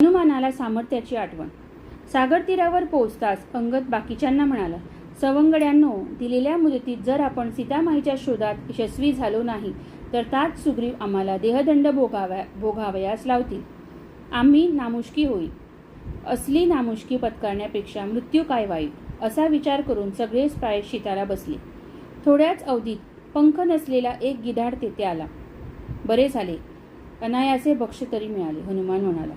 हनुमानाला सामर्थ्याची आठवण. सागर तीरावर पोहोचताच अंगद बाकीच्यांना म्हणाला, सवंगड्यांनो, दिलेल्या मुदतीत जर आपण सीतामाईच्या शोधात यशस्वी झालो नाही तर तात सुग्रीव आम्हाला देहदंड भोगावयास लावतील. आम्ही नामुष्की होईल. असली नामुष्की पत्करण्यापेक्षा मृत्यू काय वाईट, असा विचार करून सगळेच प्रायश्चिताला बसले. थोड्याच अवधीत पंख नसलेला एक गिधाड तेथे आला. बरे झाले, अनायासे भक्ष्य तरी मिळाले, हनुमान म्हणाला.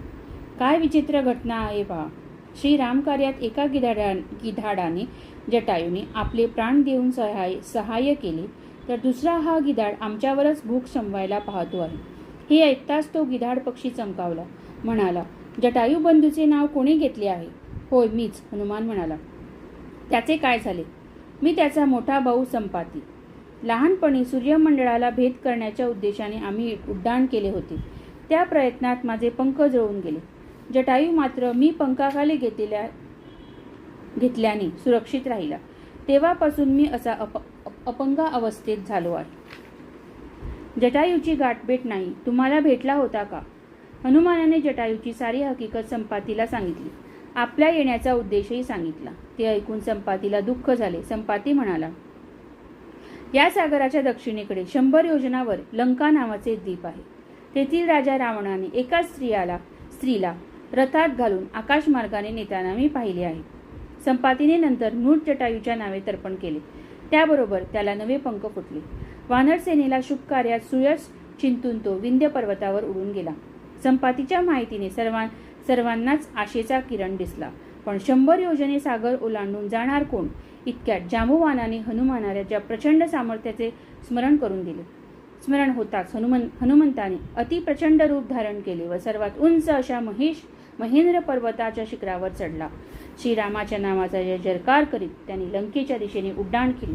काय विचित्र घटना आहे पहा. श्रीरामकार्यात एका गिधाडाने जटायूने आपले प्राण देऊन सहाय्य केले, तर दुसरा हा गिधाड आमच्यावरच भूक शमवायला पाहतो आहे. हे ऐकताच तो गिधाड पक्षी चमकावला, म्हणाला, जटायू बंधूचे नाव कोणी घेतले आहे? होय, मीच, हनुमान म्हणाला. त्याचे काय झाले? मी त्याचा मोठा भाऊ संपाती. लहानपणी सूर्यमंडळाला भेद करण्याच्या उद्देशाने आम्ही उड्डाण केले होते. त्या प्रयत्नात माझे पंख जळून गेले. जटायू मात्र मी पंखाखाली घेतल्याने सुरक्षित राहिला. तेव्हापासून मी असा अपंग अवस्थेत झालो आहे. जटायूची गाठभेट नाही, तुम्हाला भेटला होता का? हनुमानाने जटायूची सारी हकीकत संपातीला सांगितली. आपल्या येण्याचा उद्देशही सांगितला. ते ऐकून संपातीला दुःख झाले. संपाती म्हणाला, या सागराच्या दक्षिणेकडे 100 योजनावर लंका नावाचे द्वीप आहे. तेथील राजा रावणाने एका स्त्रीला रथात घालून आकाशमार्गाने नेताना मी पाहिले आहे. संपातीने नंतर नूट जटायूच्या नावे तर्पण केले. त्याबरोबर त्याला नवे पंख फुटले. वानरसेनेला शुभ कार्यात सुयश चिंतून तो विंध्य पर्वतावर उडून गेला. संपातीच्या माहितीने सर्वांनाच आशेचा किरण दिसला. पण 100 योजने सागर ओलांडून जाणार कोण? इतक्यात जांबुवानाने हनुमानाच्या प्रचंड सामर्थ्याचे स्मरण करून दिले. स्मरण होताच हनुमंताने अतिप्रचंड रूप धारण केले व सर्वात उंच अशा महेंद्र पर्वताच्या शिखरावर चढला. श्रीरामाच्या नावाचा जयजयकार करीत त्यांनी लंकेच्या दिशेने उड्डाण केले.